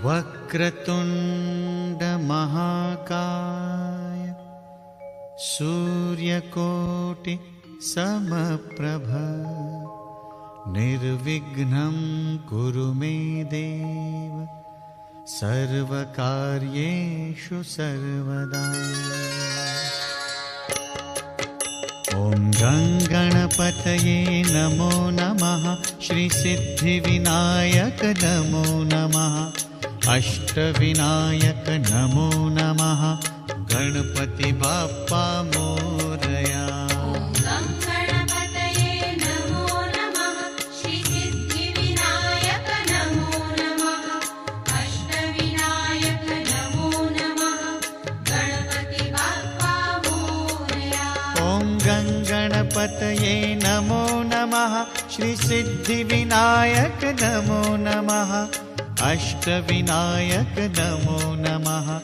वक्रतुण्ड महाकाय सूर्यकोटि समप्रभ निर्विघ्नं कुरु मे देव सर्वकार्येषु सर्वदा। ॐ गणपतये नमो नमः। श्रीसिद्धिविनायक नमो नमः। अष्टविनायक नमो नमः। गणपति बाप्पा मोरया। गणपतये नमो नमः। श्रीसिद्धिविनायक नमो नमः। अष्टविनायक नमो नमः। गणपति बाप्पा मोरया। गणपतये नमो नमः। श्रीसिद्धिविनायक नमो नमः। अष्टविनायक नमो नमः।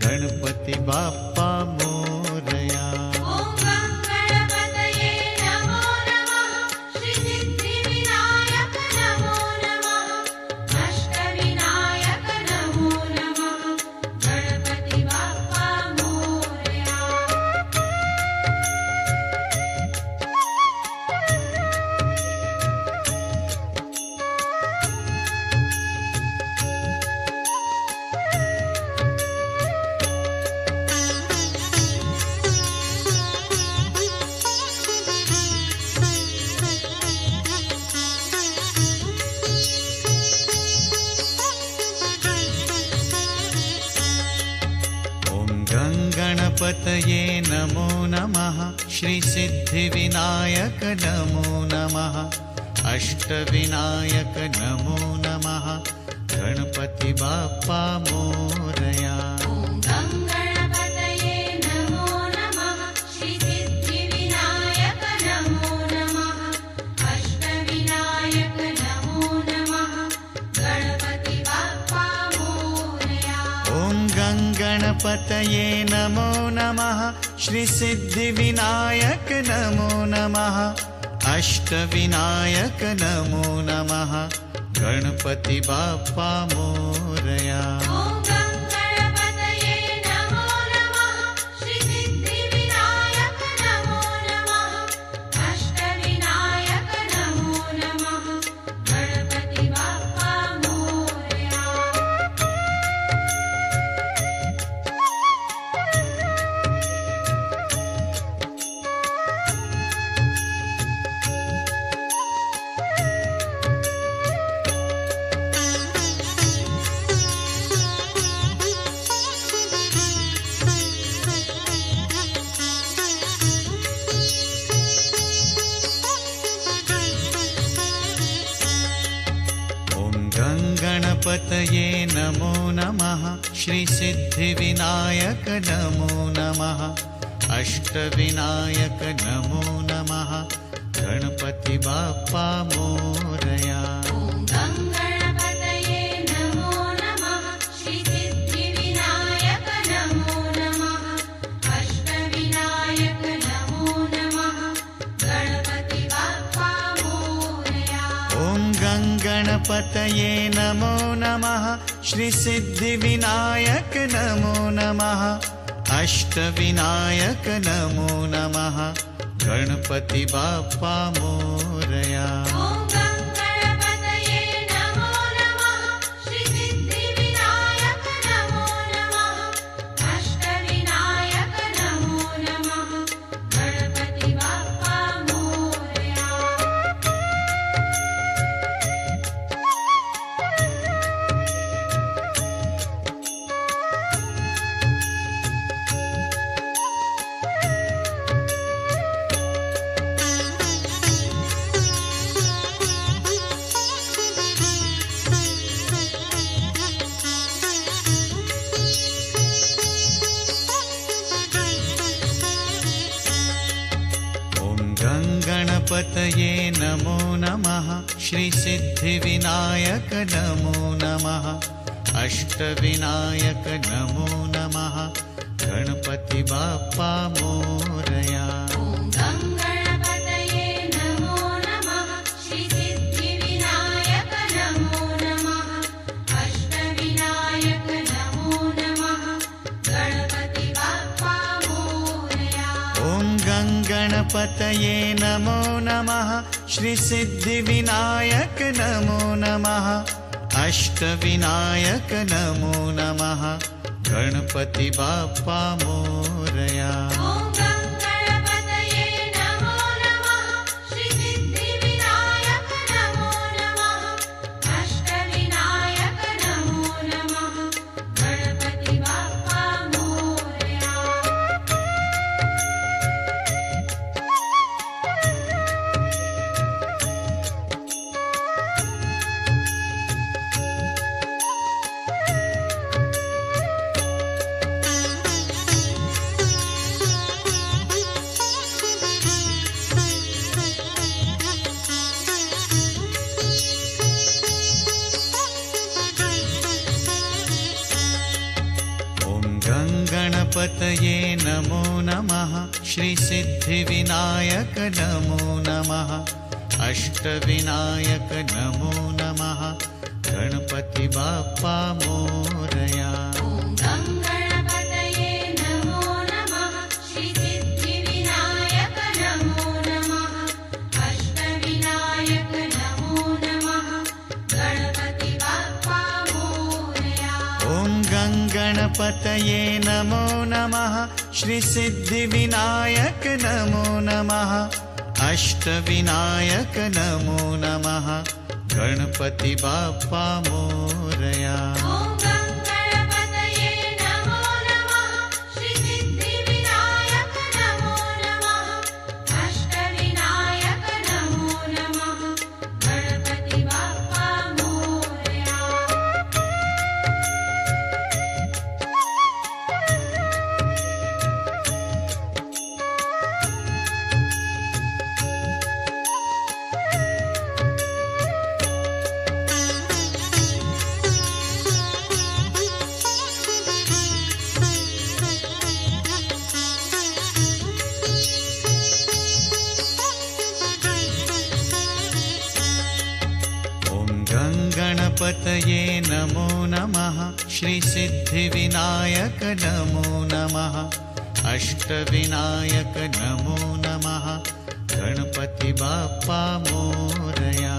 गणपति बाप्पा मोरया। गणपतये नमो नमः। श्रीसिद्धिविनायक नमो नमः। अष्टविनायक नमो नमः। गणपति बाप्पा मोरया। गणपतये नमो नमः। श्रीसिद्धिविनायक नमो नमः। अष्टविनायक नमो नमः। गणपति बाप्पा मोरया। गणपतये नमो नमः। श्रीसिद्धिविनायक नमो नमः। अष्टविनायक नमो नमः। गणपति बाप्पा मोरया। गणपतये नमो नमः। श्रीसिद्धिविनायक नमो नमः। अष्टविनायक नमो नमः। गणपति बाप्पा मोरया। श्रीसिद्धिविनायक नमो नमः। अष्टविनायक गणपतये नमो नमः श्रीसिद्धिविनायक नमो नमः अष्टविनायक नमो नमः गणपति बाप्पा मोरया। गणपतये नमो नमः श्रीसिद्धिविनायक नमो नमः अष्टविनायक नमो नमः गणपति बाप्पा मोरया। गणपतये नमो नमः श्रीसिद्धिविनायक नमो नमः अष्टविनायक नमो नमः गणपति बाप्पा मोरया। गणपतये नमो नमः श्रीसिद्धिविनायक नमो नमः अष्टविनायक नमो नमः गणपति बाप्पा मोरया।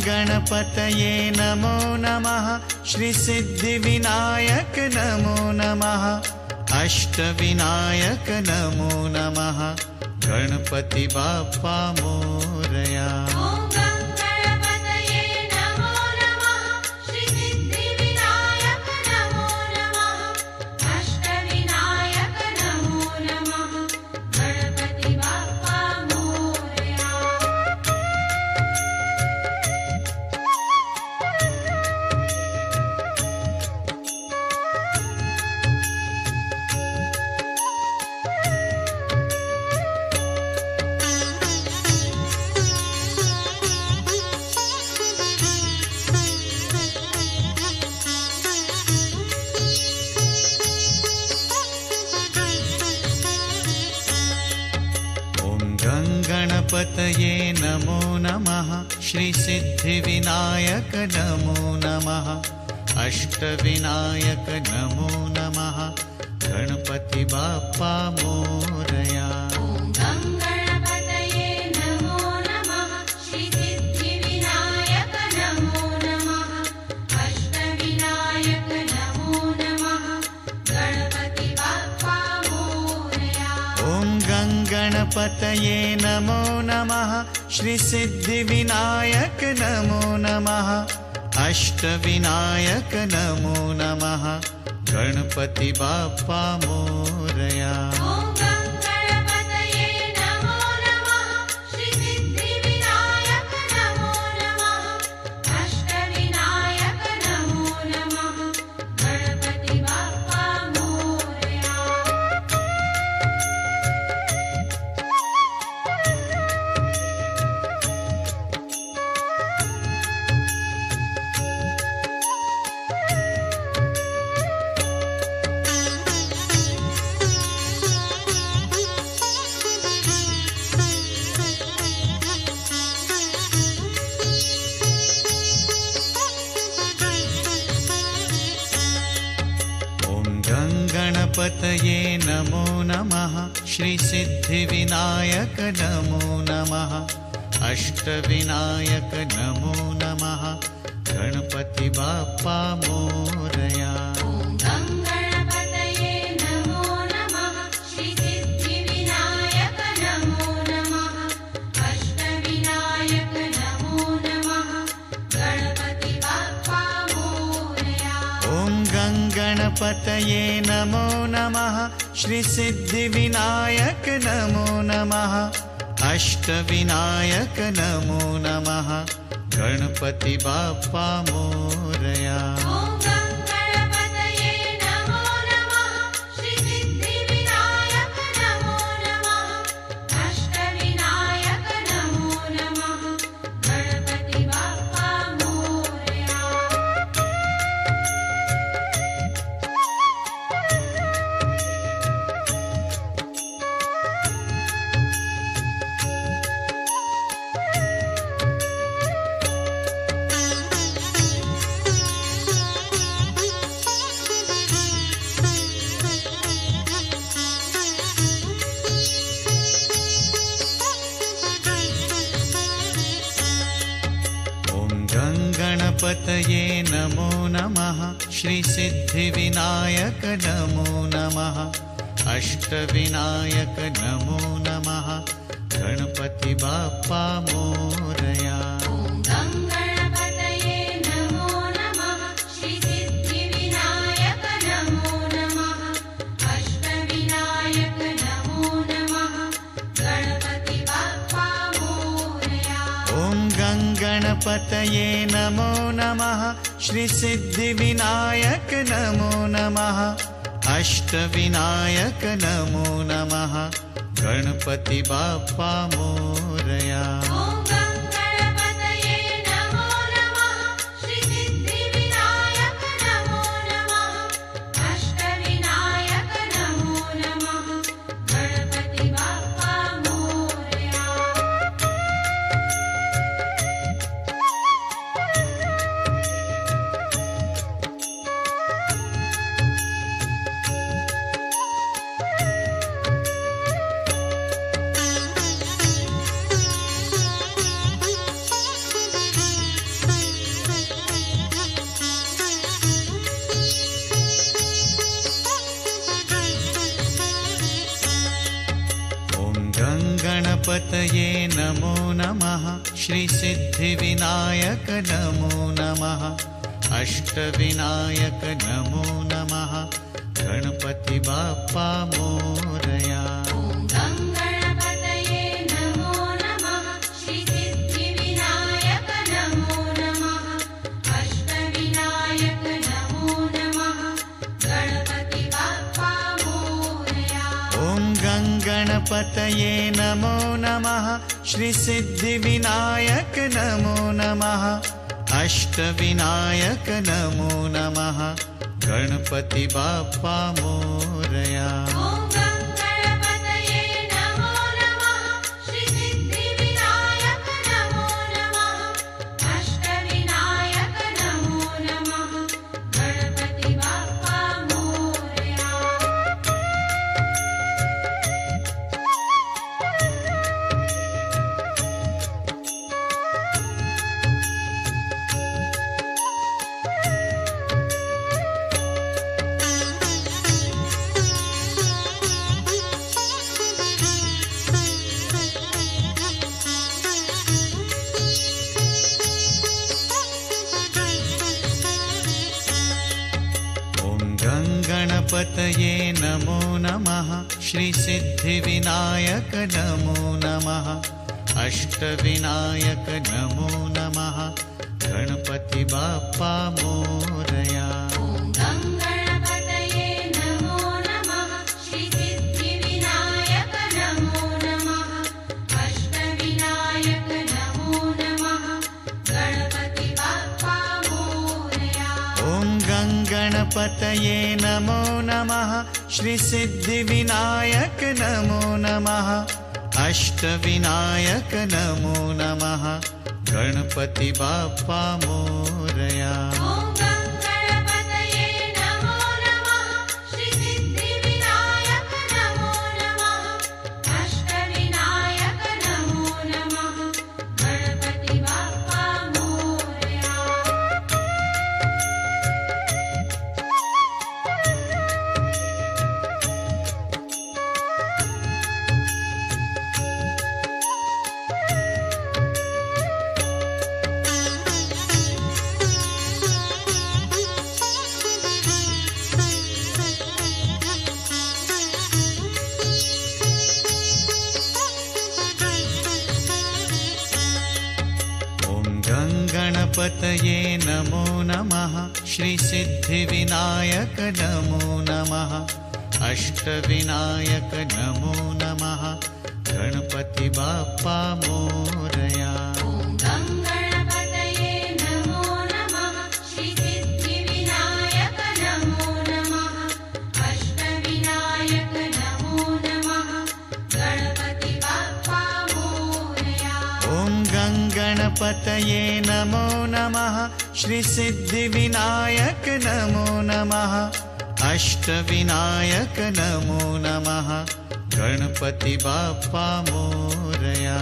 गणपतये नमो नमः श्रीसिद्धिविनायक नमो नमः अष्टविनायक नमो नमः गणपति बाप्पा मोरया। गणपतये नमो नमः श्रीसिद्धिविनायक नमो नमः अष्टविनायक नमो नमः गणपति बाप्पा मोरया। गणपतये नमो नमः श्रीसिद्धिविनायक नमो नमः अष्टविनायक नमो नमः गणपति बाप्पा मोरया। गणपतये नमो नमः श्रीसिद्धिविनायक नमो नमः अष्टविनायक नमो नमः गणपति बाप्पा मोरया। गणपतये नमो नमः श्रीसिद्धिविनायक नमो नमः अष्टविनायक नमो नमः गणपति बाप्पा मोरया। गणपतये नमो नमः श्रीसिद्धिविनायक नमो नमः अष्टविनायक नमो नमः गणपति बाप्पा मोरया। गणपतये नमो नमः श्रीसिद्धिविनायक नमो नमः अष्टविनायक नमो नमः गणपति बाप्पा मोरया। गणपतये नमो नमः श्रीसिद्धिविनायक नमो नमः अष्टविनायक नमो नमः गणपति बाप्पा मोरया। गणपतये नमो नमः श्रीसिद्धिविनायक नमो नमः अष्टविनायक नमो नमः गणपति बाप्पा मोरया। गणपतये नमो नमः श्रीसिद्धिविनायक नमो नमः अष्टविनायक नमो नमः गणपति बाप्पा मोरया। गणपतये नमो नमः श्रीसिद्धिविनायक नमो नमः अष्टविनायक नमो नमः गणपति बाप्पा मोरया। गणपतये नमो नमः श्रीसिद्धिविनायक गणपतये नमो नमः श्रीसिद्धिविनायक नमो नमः अष्टविनायक नमो नमः गणपति बाप्पा मोरया। गणपतये नमो नमः श्रीसिद्धिविनायक नमो नमः अष्टविनायक नमो नमः गणपति बाप्पा मोरया।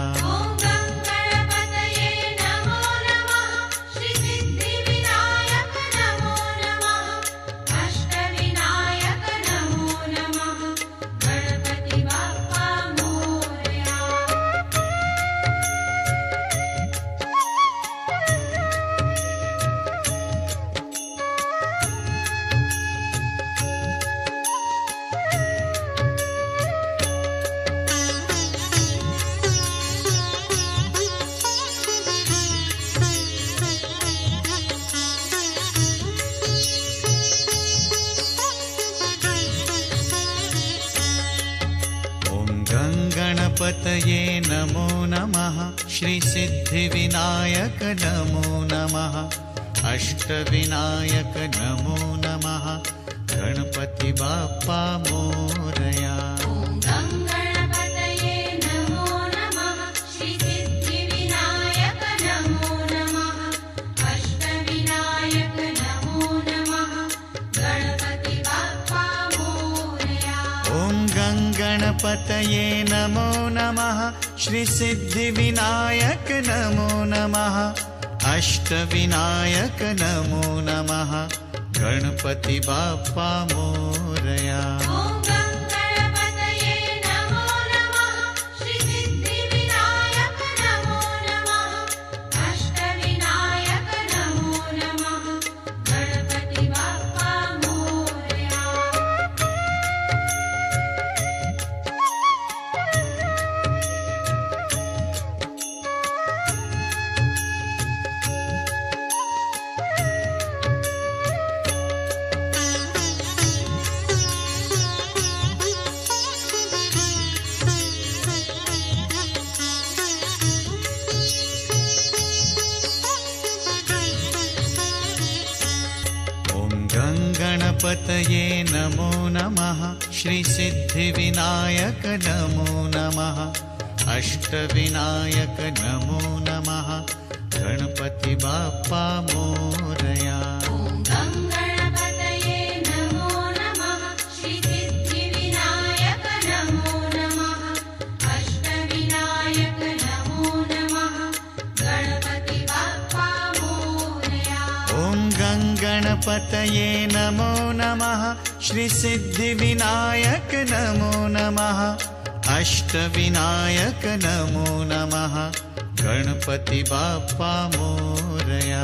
गणपतये नमो नमः श्रीसिद्धिविनायक नमो नमः अष्टविनायक नमो नमः गणपति बाप्पा मोरया। गणपतये नमो नमः श्रीसिद्धिविनायक नमो नमः अष्टविनायक नमो नमः गणपति बाप्पा मोरया। गणपतये नमो नमः श्रीसिद्धिविनायक नमो नमः अष्टविनायक नमो नमः गणपति बाप्पा मोरया। गणपतये नमो नमः श्रीसिद्धिविनायक नमो नमः अष्टविनायक नमो नमः गणपति बाप्पा मोरया।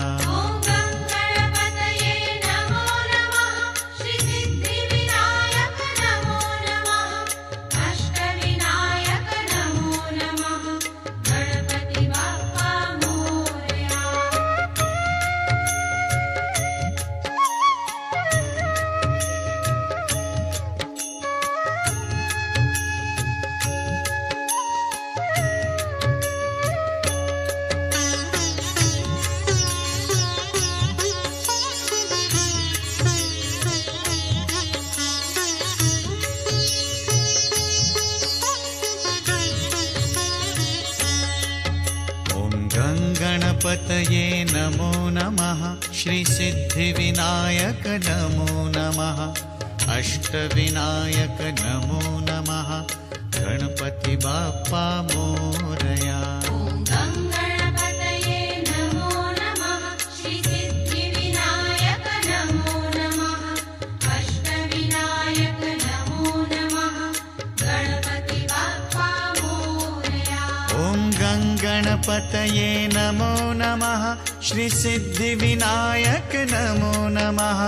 गणपतये नमो नमः श्रीसिद्धिविनायक नमो नमः अष्टविनायक नमो नमः गणपति बाप्पा मोरया। गणपतये नमो नमः श्रीसिद्धिविनायक नमो नमः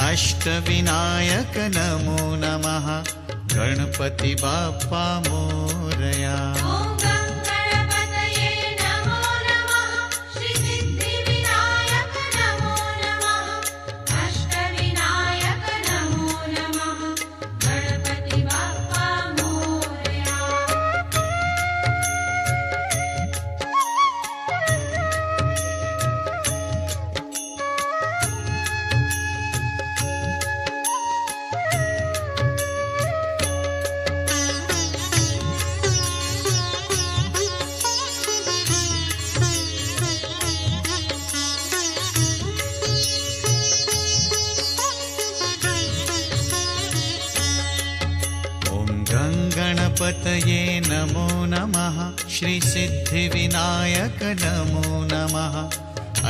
अष्टविनायक नमो नमः गणपति बाप्पा मोरया। गणपतये नमो नमः श्रीसिद्धिविनायक गङ्गणपतये नमो नमः श्रीसिद्धिविनायक नमो नमः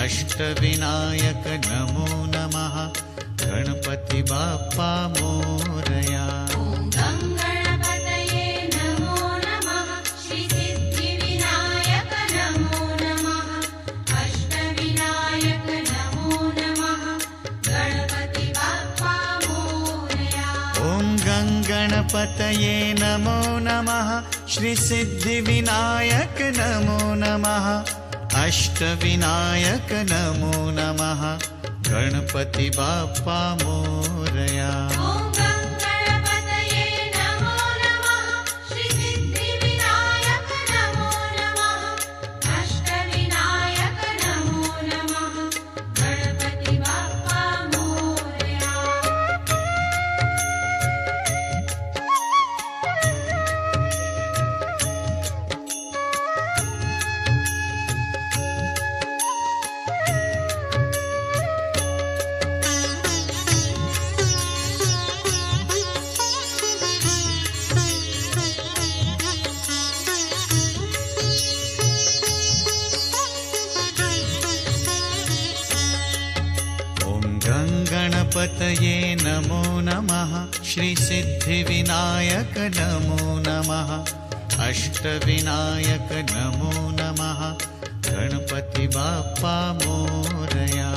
अष्टविनायक नमो नमः गणपति बाप्पा मोरया। गङ्गणपतये नमो नमः श्रीसिद्धिविनायक नमो नमः अष्टविनायक नमो नमः गणपति बाप्पा मोरया। ॐ गङ्गणपतये नमो नमः श्रीसिद्धिविनायक नमो नमः अष्टविनायक नमो नमः गणपति बाप्पा मोरया। गङ्गणपतये नमो नमः श्रीसिद्धिविनायक नमो नमः अष्टविनायक नमो नमः गणपति बाप्पा मोरया। गणपतये नमो नमः श्रीसिद्धिविनायक नमो नमः अष्टविनायक नमो नमः गणपति बाप्पा मोरया।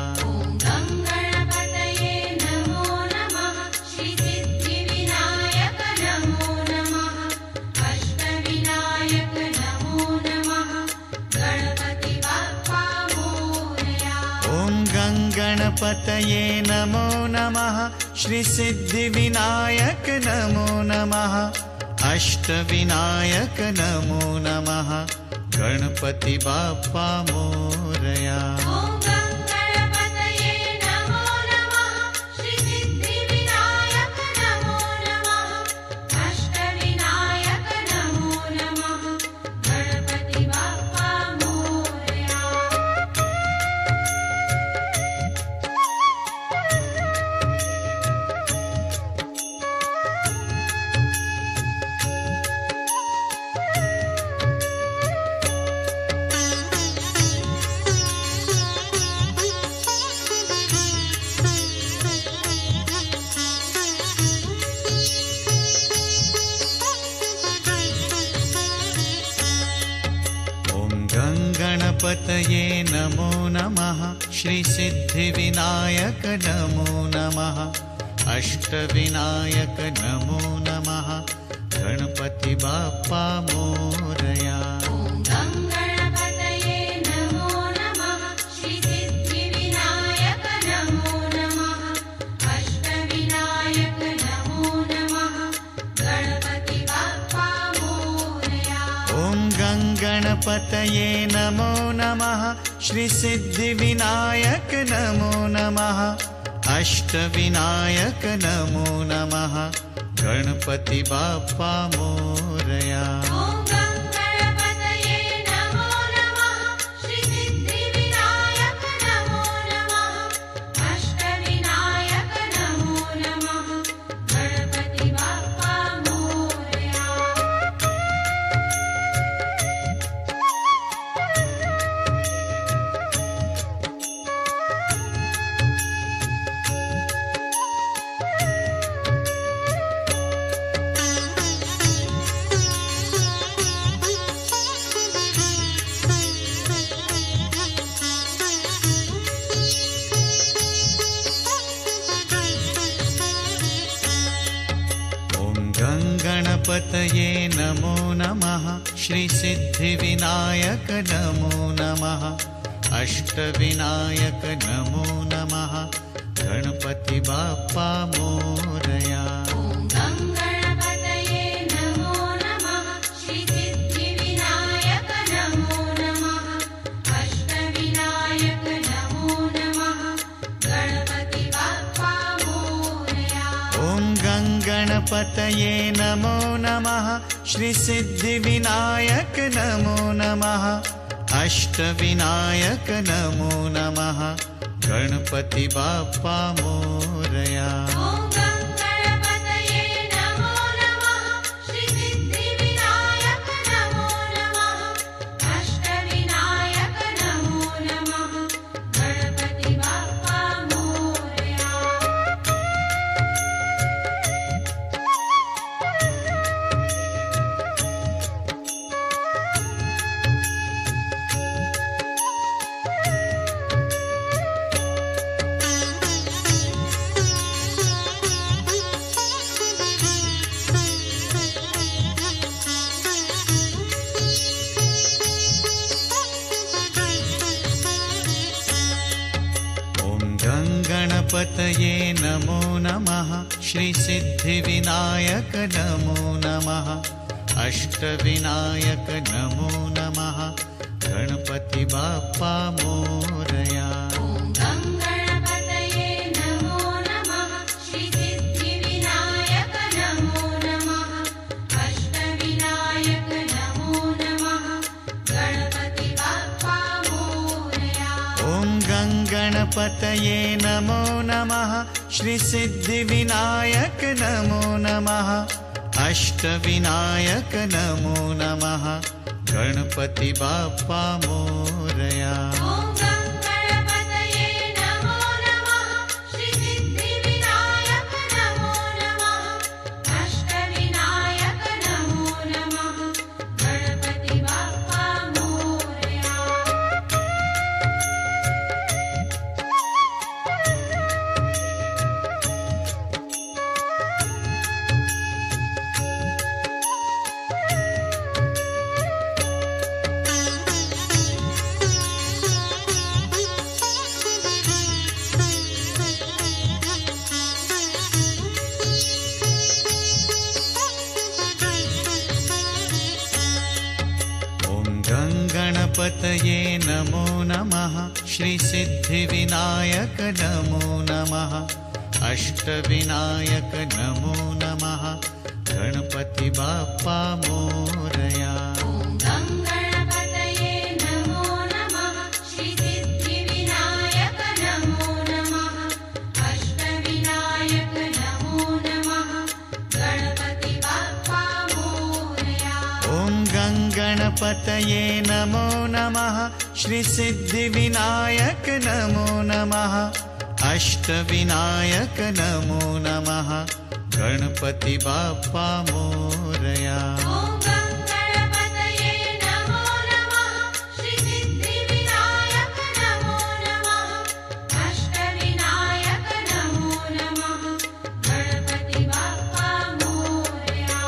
गङ्गणपतये नमो नमः श्रीसिद्धिविनायक नमो नमः अष्टविनायक नमो नमः गणपति बाप्पा मोरया। ॐ गङ्गणपतये नमो नमः श्रीसिद्धिविनायक नमो नमः अष्टविनायक नमो नमः गणपति बाप्पा मोरया। गङ्गणपतये नमो नमः श्रीसिद्धिविनायक नमो नमः अष्टविनायक नमो नमः गणपति बाप्पा मोरया। गणपतये नमो नमः श्रीसिद्धिविनायक नमो नमः अष्टविनायक नमो नमः गणपति बाप्पा मोरया। गङ्गणपतये नमो नमः श्रीसिद्धिविनायक नमो नमः अष्टविनायक नमो नमः गणपति बाप्पा मोरया। ॐ गङ्गणपतये नमो नमः श्रीसिद्धिविनायक नमो नमः अष्टविनायक नमो नमः गणपति बाप्पा मोरया। गङ्गणपतये नमो नमः श्रीसिद्धिविनायक नमो नमः अष्टविनायक नमो नमः गणपति बाप्पा मोरया। गणपतये नमो नमः श्रीसिद्धिविनायक नमो नमः अष्टविनायक नमो नमः गणपति बाप्पा मोरया। गङ्गणपतये नमो नमः श्रीसिद्धिविनायक नमो नमः अष्टविनायक नमो नमः गणपति बाप्पा मोरया। ॐ गङ्गणपतये नमो नमः श्रीसिद्धिविनायक नमो नमः अष्टविनायक नमो नमः गणपति बाप्पा मोरया। गङ्गणपतये नमो नमः श्रीसिद्धिविनायक गणपतये नमो नमः श्रीसिद्धिविनायक नमो नमः अष्टविनायक नमो नमः गणपति बाप्पा मोरया। ॐ गङ्गणपतये नमो नमः श्रीसिद्धिविनायक नमो नमः अष्टविनायक नमो नमः गणपति बाप्पा मोरया। ॐ गङ्गणपतये नमो नमः श्रीसिद्धिविनायक नमो नमः अष्टविनायक नमो नमः गणपति बाप्पा मोरया। ॐ गङ्गणपतये नमो नमः श्रीसिद्धिविनायक नमो नमः अष्टविनायक नमो नमः गणपति बाप्पा मोरया। गणपतये नमो नमः श्रीसिद्धिविनायक नमो नमः अष्टविनायक नमो नमः गणपति बाप्पा मोरया। ॐ गङ्गणपतये नमो नमः श्रीसिद्धिविनायक नमो नमः अष्टविनायक नमो नमः गणपति बाप्पा मोरया। ॐ गङ्गणपतये नमो नमः श्रीसिद्धिविनायक नमो नमः अष्टविनायक नमो नमः गणपति बाप्पा मोरया। ॐ गङ्गणपतये नमो नमः श्रीसिद्धिविनायक नमो नमः अष्टविनायक नमो नमः गणपति बाप्पा मोरया।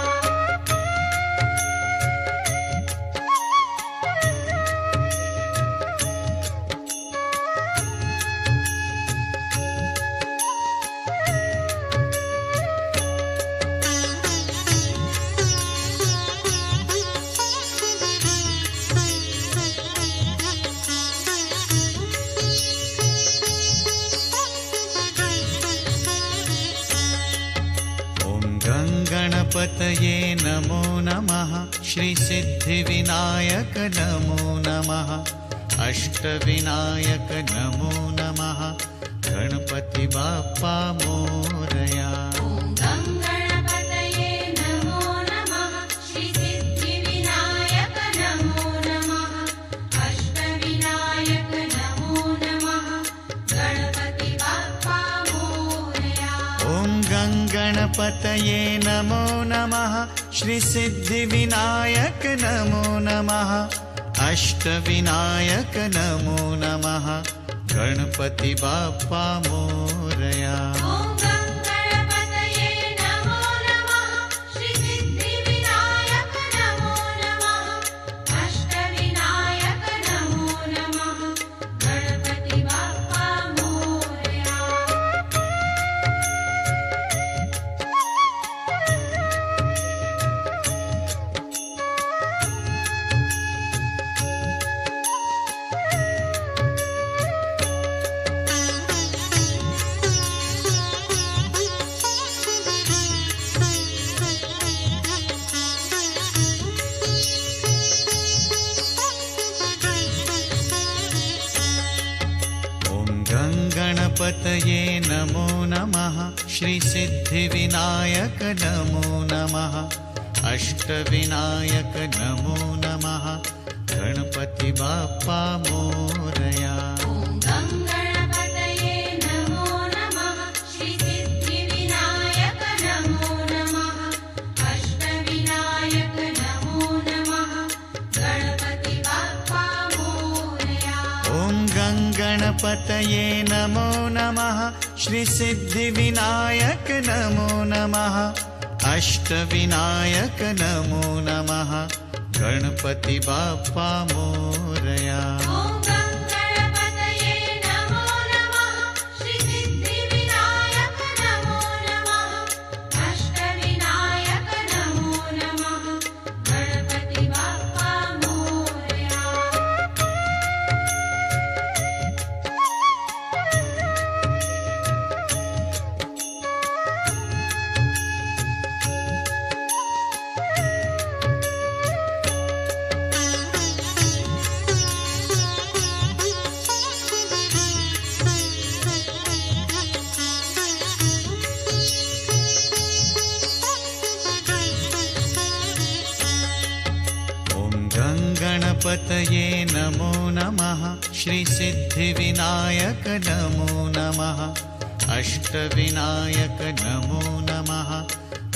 गणपतये नमो नमः श्रीसिद्धिविनायक नमो नमः अष्टविनायक नमो नमः गणपति बाप्पा मोरया। ॐ गङ्गणपतये नमो नमः श्रीसिद्धिविनायक नमो नमः अष्टविनायक नमो नमः गणपति बाप्पा मोरया। ॐ गङ्गणपतये नमो नमः श्रीसिद्धिविनायक नमो नमः अष्टविनायक नमो नमः गणपति बाप्पा मोरया। ॐ गङ्गणपतये नमो नमः श्रीसिद्धिविनायक नमो नमः अष्टविनायक नमो नमः गणपति बाप्पा मोरया। गणपतये नमो नमः श्रीसिद्धिविनायक नमो नमः अष्टविनायक नमो नमः गणपति बाप्पा मोरया। ॐ गङ्गणपतये नमो नमः श्रीसिद्धिविनायक नमो नमः अष्टविनायक नमो नमः गणपति बाप्पा मोरया। ॐ गङ्गणपतये नमो नमः श्रीसिद्धिविनायक नमो नमः अष्टविनायक नमो नमः गणपति बाप्पा मोरया। ॐ गङ्गणपतये नमो नमः श्रीसिद्धिविनायक गणपतये नमो नमः श्रीसिद्धिविनायक नमो नमः अष्टविनायक नमो नमः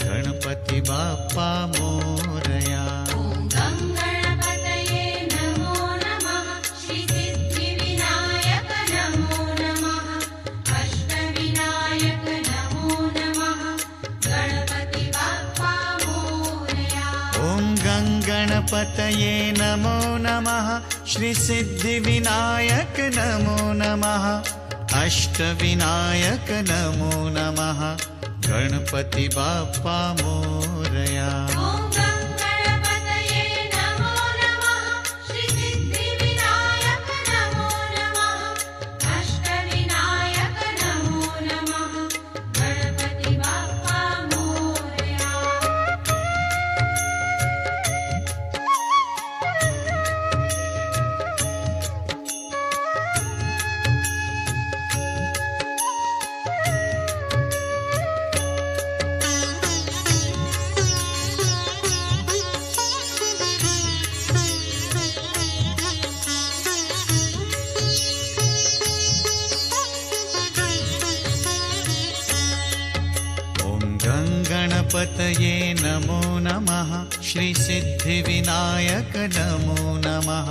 गणपति बाप्पा मोरया। ॐ गं गणपतये नमो नमः श्रीसिद्धिविनायक नमो नमः अष्टविनायक नमो नमः गणपति बाप्पा मोरया। ॐ गं गणपतये नमो नमः श्रीसिद्धिविनायक नमो नमः अष्टविनायक नमो नमः गणपति बाप्पा मोरया। ॐ गं गणपतये नमो नमः श्रीसिद्धिविनायक नमो नमः अष्टविनायक नमो नमः गणपति बाप्पा मोरया। गणपतये नमो नमः श्रीसिद्धिविनायक नमो नमः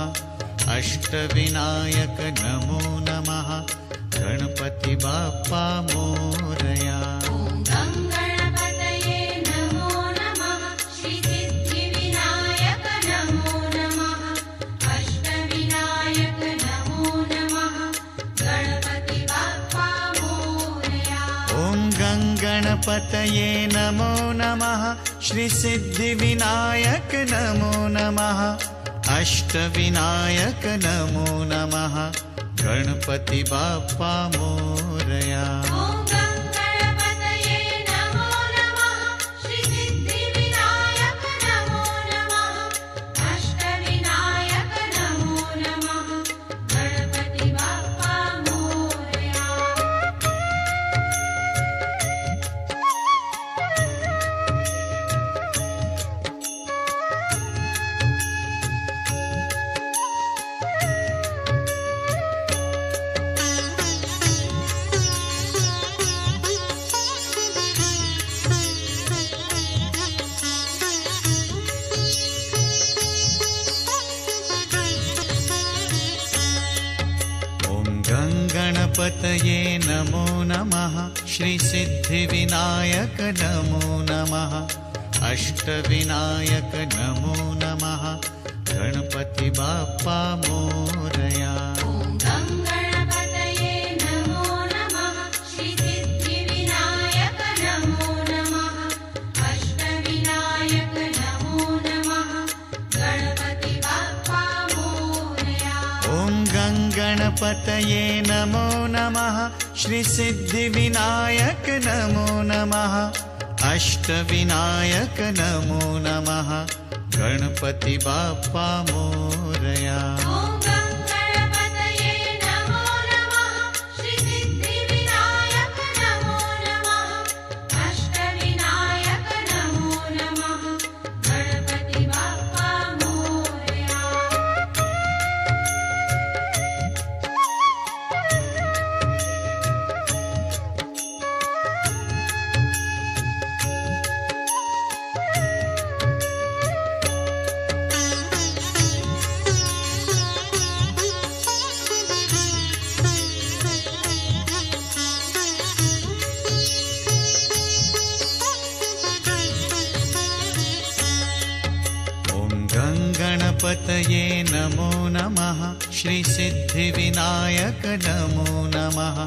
अष्टविनायक नमो नमः गणपति बाप्पा मोरया। ॐ गं गणपतये नमो नमः श्रीसिद्धिविनायक नमो नमः अष्टविनायक नमो नमः गणपति बाप्पा मोरया। ॐ गं गणपतये नमो नमः श्रीसिद्धिविनायक नमो नमः अष्टविनायक नमो नमः गणपति बाप्पा मोरया। ॐ गं गणपतये नमो नमः श्रीसिद्धिविनायक नमो नमः अष्टविनायक नमो नमः गणपति बाप्पा मोरया। गणपतये नमो नमः श्रीसिद्धिविनायक नमो नमः अष्टविनायक नमो नमः गणपति बाप्पा मोरया। ॐ गं गणपतये नमो नमः श्रीसिद्धिविनायक नमो नमः अष्टविनायक नमो नमः गणपति बाप्पा मोरया। ॐ गं गणपतये नमो नमः श्रीसिद्धिविनायक नमो नमः अष्टविनायक नमो नमः गणपति बाप्पा मोरया। ॐ गं गणपतये नमो नमः श्रीसिद्धिविनायक नमो नमः अष्टविनायक नमो नमः गणपति बाप्पा मोरया। गणपतये नमो नमः श्रीसिद्धिविनायक नमो नमः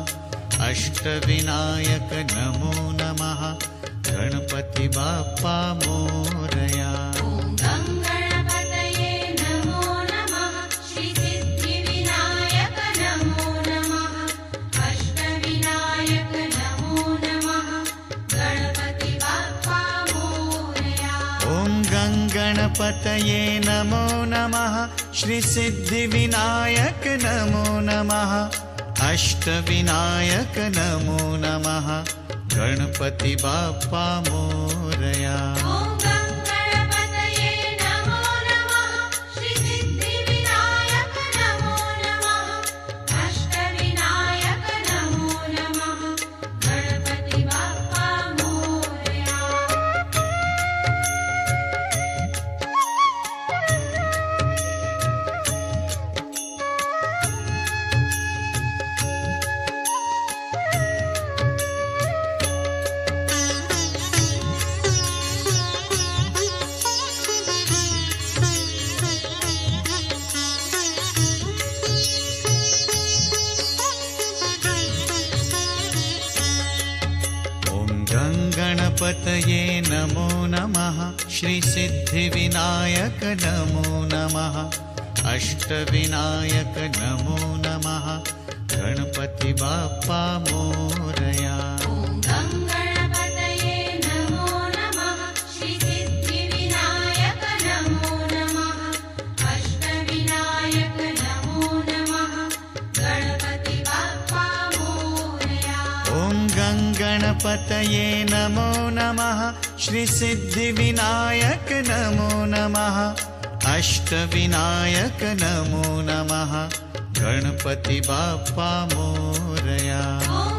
अष्टविनायक नमो नमः गणपति बाप्पा मोरया। ॐ गं गणपतये नमो नमः श्रीसिद्धिविनायक नमो नमः अष्टविनायक नमो नमः गणपति बाप्पा मोरया। ॐ गं गणपतये नमो नमः श्रीसिद्धिविनायक नमो नमः अष्टविनायक नमो नमः गणपति बाप्पा मोरया। ॐ गं गणपतये नमो नमः श्रीसिद्धिविनायक गङ्गणपतये नमो नमः श्रीसिद्धिविनायक नमो नमः अष्टविनायक नमो नमः गणपति बाप्पा मोरया ॐ गङ्गणपतये नमो नमः श्रीसिद्धिविनायक नमो नमः अष्टविनायक नमो नमः गणपति बाप्पा मोरया ॐ गङ्गणपतये नमो नमः श्रीसिद्धिविनायक नमो नमः अष्टविनायक नमो नमः गणपति बाप्पा मोरया ॐ